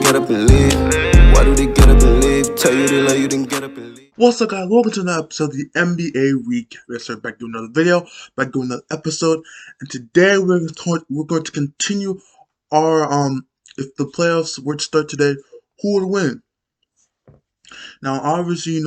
get up and leave? Why do they get up and leave? Tell you they love you, then get up and leave. What's up, guys? Welcome to another episode of the NBA Recap. Let's start back doing another video, back doing another episode, and today we're going to continue our if the playoffs were to start today, who would win? Now, obviously,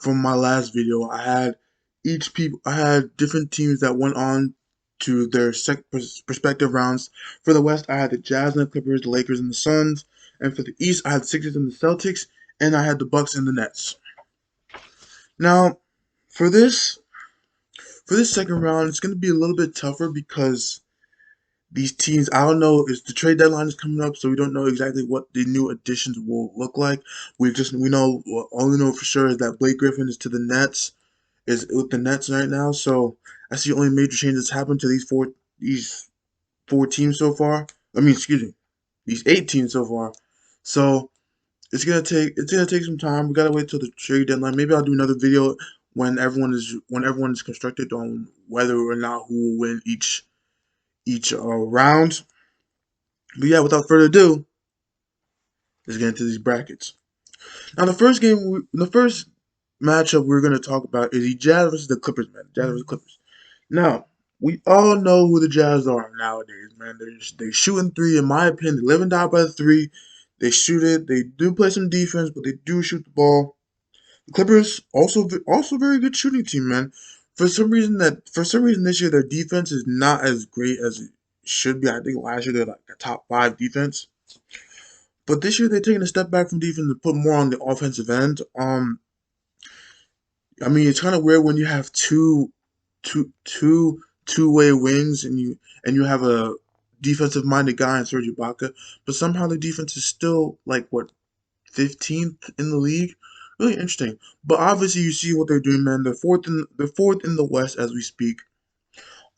from my last video, I had different teams that went on to their respective rounds. For the West, I had the Jazz and the Clippers, the Lakers and the Suns, and for the East, I had the Sixers and the Celtics, and I had the Bucks and the Nets. Now, for this second round, it's going to be a little bit tougher because these teams, I don't know, the trade deadline is coming up, so we don't know exactly what the new additions will look like. All we know for sure is that Blake Griffin is with the Nets right now, so that's the only major change that's happened to these four teams so far. These 8 teams so far. So it's gonna take some time. We gotta wait till the trade deadline. Maybe I'll do another video when everyone is constructed on whether or not who will win each round. But yeah, without further ado, let's get into these brackets. Now, the first matchup we're gonna talk about is the Jazz versus the Clippers, man. Jazz versus Clippers. Now, we all know who the Jazz are nowadays, man. They shooting three, in my opinion. They live and die by the three. They shoot it. They do play some defense, but they do shoot the ball. The Clippers also very good shooting team, man. For some reason this year their defense is not as great as it should be. I think last year they're like a top 5 defense, but this year they're taking a step back from defense and put more on the offensive end. It's kind of weird when you have two-way wings and you have a defensive minded guy in Serge Ibaka, but somehow the defense is still like 15th in the league. Really interesting. But obviously you see what they're doing, man. They're fourth in the West as we speak.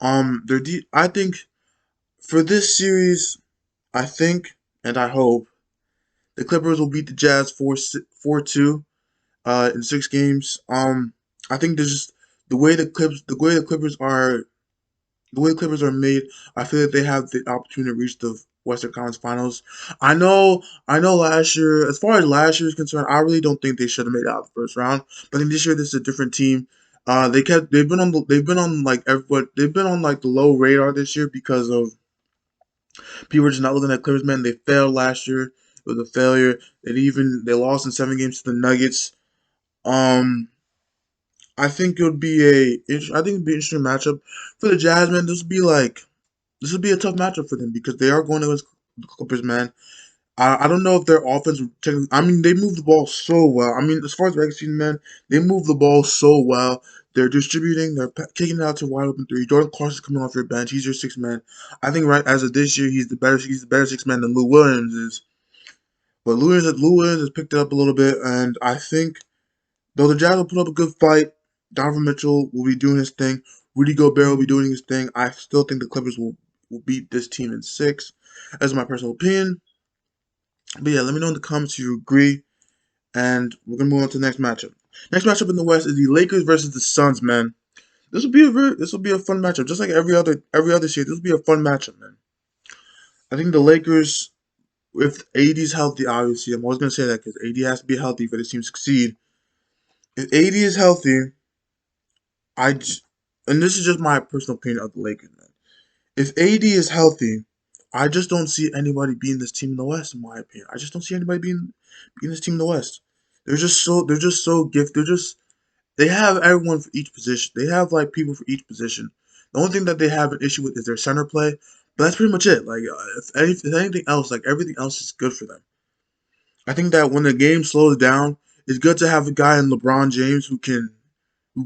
I think for this series, I think and I hope the Clippers will beat the Jazz 4-2 in 6 games. I think there's just the way the Clippers are made, I feel like they have the opportunity to reach the Western Conference Finals. I know last year, as far as last year is concerned, I really don't think they should have made it out of the first round. But I think this year this is a different team. They've been on like the low radar this year because of people are just not looking at Clippers, man. They failed last year. It was a failure. They lost in 7 games to the Nuggets. I think it'd be an interesting matchup for the Jazz, man. This would be a tough matchup for them because they are going against the Clippers, man. I don't know if their offense. They move the ball so well. As far as regular season, man, they move the ball so well. They're distributing. They're kicking it out to wide open three. Jordan Clarkson's coming off your bench. He's your 6th man. I think right as of this year, he's the better 6th man than Lou Williams is. But Lou Williams has picked it up a little bit, and I think though the Jazz will put up a good fight, Donovan Mitchell will be doing his thing. Rudy Gobert will be doing his thing. I still think the Clippers will beat this team in 6. That's my personal opinion. But yeah, let me know in the comments if you agree. And we're gonna move on to the next matchup. Next matchup in the West is the Lakers versus the Suns, man. This will be a fun matchup, just like every other series. This will be a fun matchup, man. I think the Lakers, if AD's healthy, obviously, I'm always gonna say that because AD has to be healthy for this team to succeed. If AD is healthy, and this is just my personal opinion of the Lakers, man. If AD is healthy, I just don't see anybody beating this team in the West, in my opinion. I just don't see anybody beating this team in the West. They're just so gifted. They have everyone for each position. They have people for each position. The only thing that they have an issue with is their center play, but that's pretty much it. If anything else, everything else is good for them. I think that when the game slows down, it's good to have a guy in LeBron James who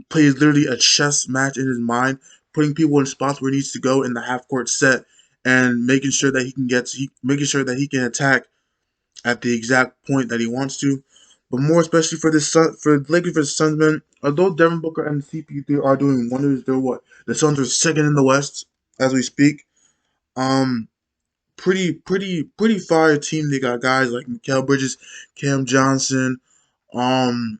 plays literally a chess match in his mind, putting people in spots where he needs to go in the half court set, and making sure that he can attack at the exact point that he wants to. But more especially for the Lakers versus Suns, man. Although Devin Booker and CP3 are doing wonders, the Suns are 2nd in the West as we speak. Pretty fire team. They got guys like Mikal Bridges, Cam Johnson, the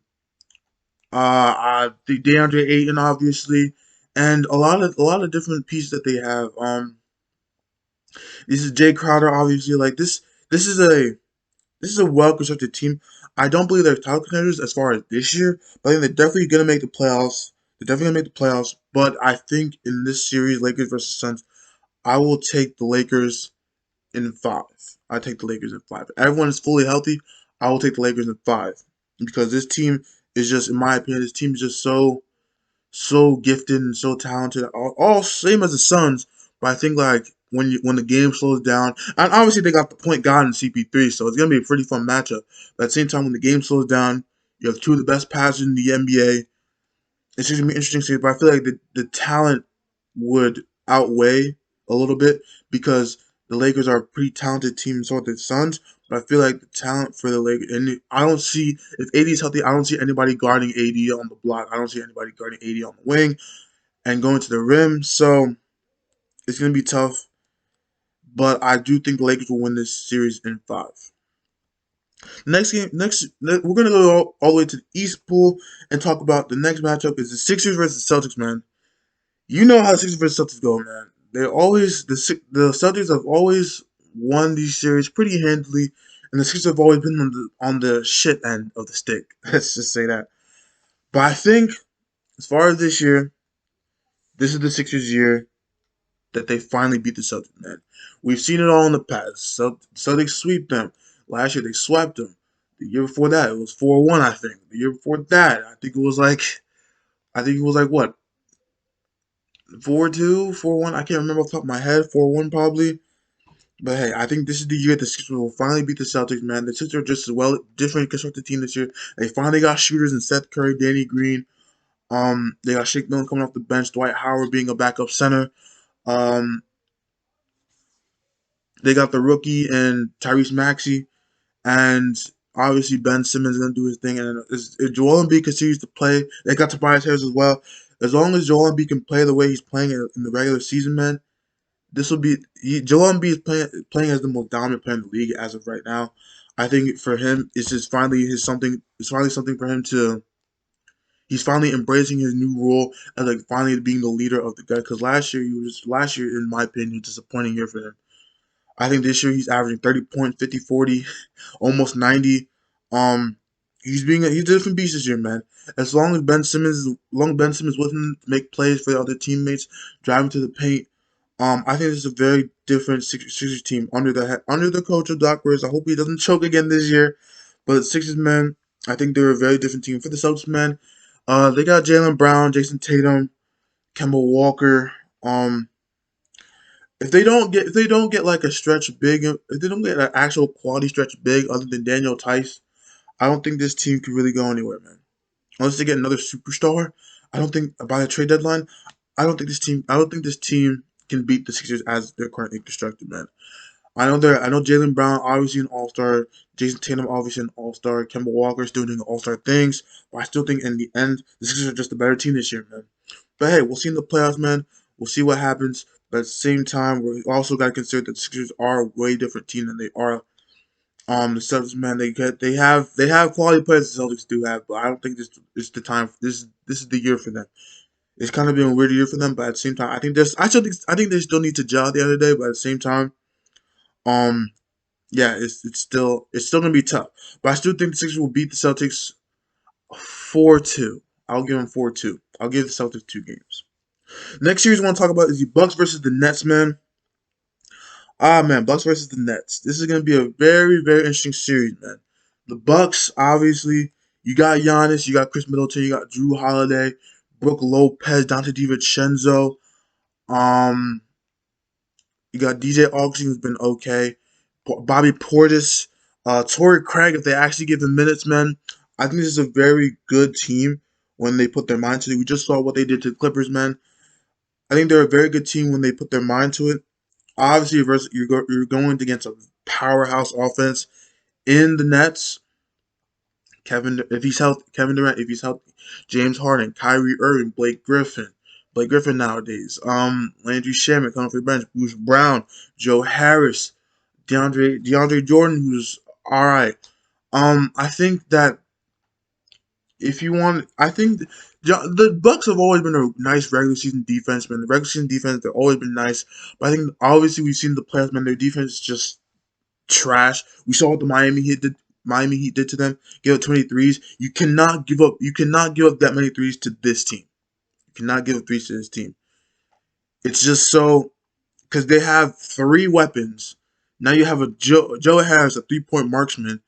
DeAndre Ayton, obviously, and a lot of different pieces that they have. This is Jay Crowder, obviously. This is this is a well constructed team. I don't believe they're title contenders as far as this year, but I think they're definitely gonna make the playoffs. They're definitely gonna make the playoffs. But I think in this series, Lakers versus Suns, I will take the Lakers in 5. I take the Lakers in 5. If everyone is fully healthy, I will take the Lakers in 5 because this team is just, in my opinion, this team is just so gifted and so talented. All same as the Suns, but I think like when the game slows down, and obviously they got the point guard in CP3, so it's gonna be a pretty fun matchup. But at the same time, when the game slows down, you have two of the best passers in the NBA. It's just gonna be interesting series, but I feel like the talent would outweigh a little bit because the Lakers are a pretty talented team, so are the Suns. But I feel like the talent for the Lakers, and I don't see if AD is healthy, I don't see anybody guarding AD on the block. I don't see anybody guarding AD on the wing and going to the rim. So it's gonna be tough. But I do think the Lakers will win this series in 5. Next game, we're gonna go all the way to the East Pool and talk about the next matchup is the Sixers versus Celtics, man. You know how the Sixers versus Celtics go, man. They're always the Celtics have always won these series pretty handily, and the Sixers have always been on the shit end of the stick. Let's just say that. But I think as far as this year, this is the Sixers' year that they finally beat the Celtics, man. We've seen it all in the past. Celtics sweep them. Last year they swept them. The year before that it was 4-1, I think. The year before that, I think it was like what? 4-2, 4-1. I can't remember off the top of my head. 4-1 probably. But hey, I think this is the year the Sixers will finally beat the Celtics, man. The Sixers are just a well different constructed team this year. They finally got shooters in Seth Curry, Danny Green. They got Shake Milton coming off the bench, Dwight Howard being a backup center. Um, they got the rookie and Tyrese Maxey, and obviously Ben Simmons is gonna do his thing. And if Joel Embiid continues to play, they got Tobias Harris as well. As long as Joel Embiid can play the way he's playing in the regular season, man, this will be Joel Embiid is playing as the most dominant player in the league as of right now. I think for him, it's just finally his something. It's finally something for him to. He's finally embracing his new role and like finally being the leader of the guy. Because last year, in my opinion, a disappointing year for him. I think this year he's averaging 30 points, 50, 40, almost 90. Um, he's a different beast this year, man. As long as Ben Simmons with him to make plays for the other teammates, driving to the paint. I think this is a very different Sixers team under the coach of Doc Rivers. I hope he doesn't choke again this year. But Sixers, man, I think they're a very different team. For the Celtics, man, they got Jaylen Brown, Jason Tatum, Kemba Walker. Um, if they don't get like a stretch big, if they don't get an actual quality stretch big other than Daniel Tice, I don't think this team can really go anywhere, man. Unless they get another superstar, I don't think by the trade deadline, I don't think this team can beat the Sixers as they're currently constructed, man. I know Jaylen Brown obviously an all star, Jason Tatum obviously an all star, Kemba Walker still doing all star things, but I still think in the end the Sixers are just a better team this year, man. But hey, we'll see in the playoffs, man. We'll see what happens. But at the same time, we also got to consider that the Sixers are a way different team than they are. The Celtics, man, they have quality players the Celtics do have, but I don't think this is the time. This is the year for them. It's kind of been a weird year for them, but at the same time, I think they still need to gel at the end of the day. But at the same time, um, yeah, it's still gonna be tough. But I still think the Sixers will beat the Celtics 4-2. I'll give them 4-2. I'll give the Celtics 2 games. Next series I want to talk about is the Bucks versus the Nets, man. Man, Bucks versus the Nets. This is gonna be a very, very interesting series, man. The Bucks, obviously, you got Giannis, you got Chris Middleton, you got Drew Holiday, Brooke Lopez, Dante DiVincenzo. Um, you got DJ Augustin, who's been okay. Bobby Portis, Torrey Craig, if they actually give him minutes, man. I think this is a very good team when they put their mind to it. We just saw what they did to the Clippers, man. I think they're a very good team when they put their mind to it. Obviously, you're going against a powerhouse offense in the Nets. Kevin Durant, if he's healthy, James Harden, Kyrie Irving, Blake Griffin nowadays. Landry Shamet coming off the bench, Bruce Brown, Joe Harris, DeAndre Jordan, who's all right. I think that if you want, I think the Bucks have always been a nice regular season defense, man. The regular season defense, they've always been nice, but I think obviously we've seen the playoffs, man. Their defense is just trash. We saw what the Miami Heat did to them. Give up 23s. You cannot give up. You cannot give up that many threes to this team. You cannot give up threes to this team. It's just so because they have three weapons. Now you have a Joe Harris, a 3-point marksman,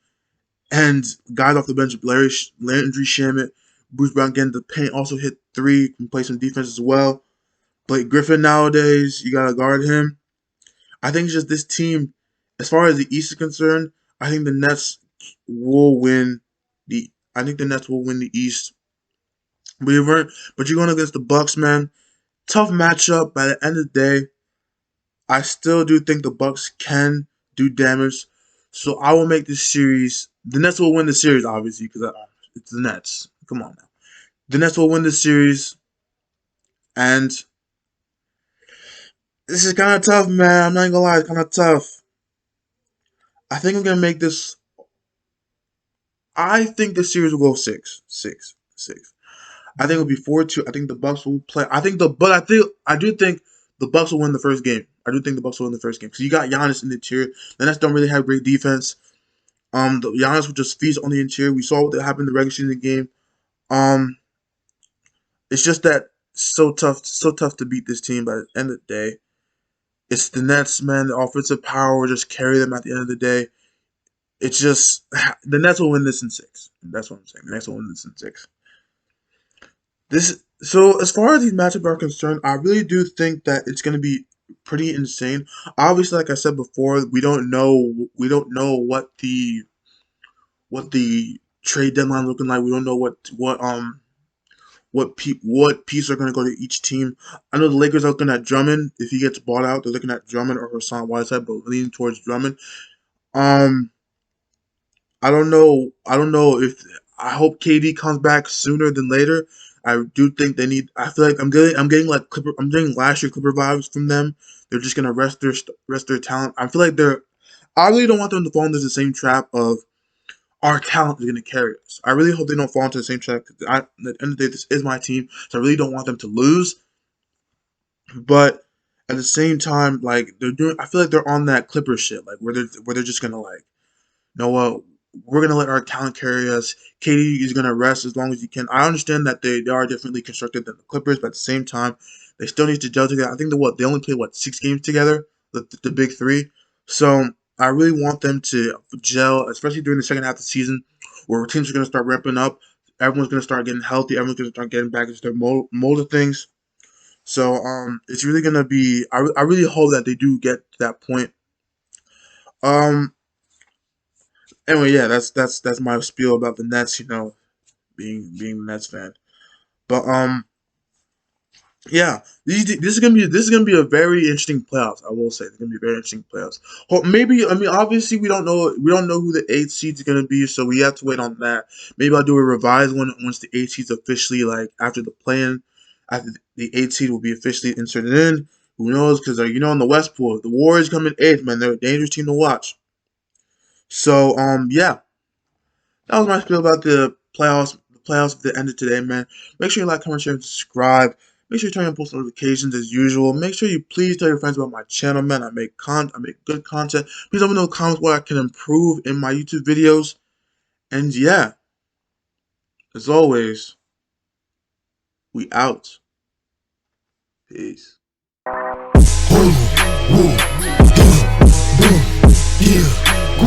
and guys off the bench, Landry Shamet, Bruce Brown getting the paint, also hit three, can play some defense as well. Blake Griffin nowadays, you gotta guard him. I think it's just this team, as far as the East is concerned, I think the Nets will win the. I think the Nets will win the East. But you're going against the Bucks, man. Tough matchup. By the end of the day, I still do think the Bucks can do damage. So I will make this series. The Nets will win the series, obviously, because it's the Nets. Come on now. The Nets will win the series, and this is kind of tough, man. I'm not gonna lie, it's kind of tough. I think I'm gonna make this. I think the series will go 6-6. I think it'll be 4-2. I think the Bucks will play. I do think the Bucks will win the first game. I do think the Bucks will win the first game because you got Giannis in the interior. The Nets don't really have great defense. The Giannis will just feast on the interior. We saw what happened in the regular season game. Um, it's just that so tough to beat this team. By the end of the day, it's the Nets, man. The offensive power will just carry them at the end of the day. It's just the Nets will win this in 6. That's what I'm saying. The Nets will win this in 6. So as far as these matchups are concerned, I really do think that it's going to be pretty insane. Obviously, like I said before, we don't know what the trade deadline looking like. We don't know what piece are going to go to each team. I know the Lakers are looking at Drummond. If he gets bought out, they're looking at Drummond or Hassan Whiteside, but leaning towards Drummond. Um, I don't know. I don't know if I hope KD comes back sooner than later. I do think they need. I feel like I'm getting like Clipper. I'm getting last year Clipper vibes from them. They're just gonna rest their talent. I feel like they're. I really don't want them to fall into the same trap of our talent is gonna carry us. I really hope they don't fall into the same trap. At the end of the day, this is my team, so I really don't want them to lose. But at the same time, like they're doing, I feel like they're on that Clipper shit, like where they're just gonna like know what, we're gonna let our talent carry us. KD is gonna rest as long as he can. I understand that they are differently constructed than the Clippers, but at the same time, they still need to gel together. I think they only play 6 games together, the big three. So I really want them to gel, especially during the second half of the season, where teams are gonna start ramping up. Everyone's gonna start getting healthy. Everyone's gonna start getting back into their mold of things. So it's really gonna be. I really hope that they do get to that point. Um, Anyway, yeah, that's my spiel about the Nets. Being a Nets fan. But yeah, this is gonna be a very interesting playoffs. I will say it's gonna be very interesting playoffs. Maybe I mean obviously we don't know who the 8 seeds is gonna be, so we have to wait on that. Maybe I'll do a revised one once the 8 seeds officially like after the plan, after the 8 seed will be officially inserted in. Who knows? Because in the West Pool, the Warriors come in 8th, man. They're a dangerous team to watch. So yeah. That was my spiel about the playoffs. The playoffs at the end of today, man. Make sure you like, comment, share, and subscribe. Make sure you turn on post notifications as usual. Make sure you please tell your friends about my channel, man. I make good content. Please let me know in the comments what I can improve in my YouTube videos. And yeah, as always, we out. Peace. Yeah.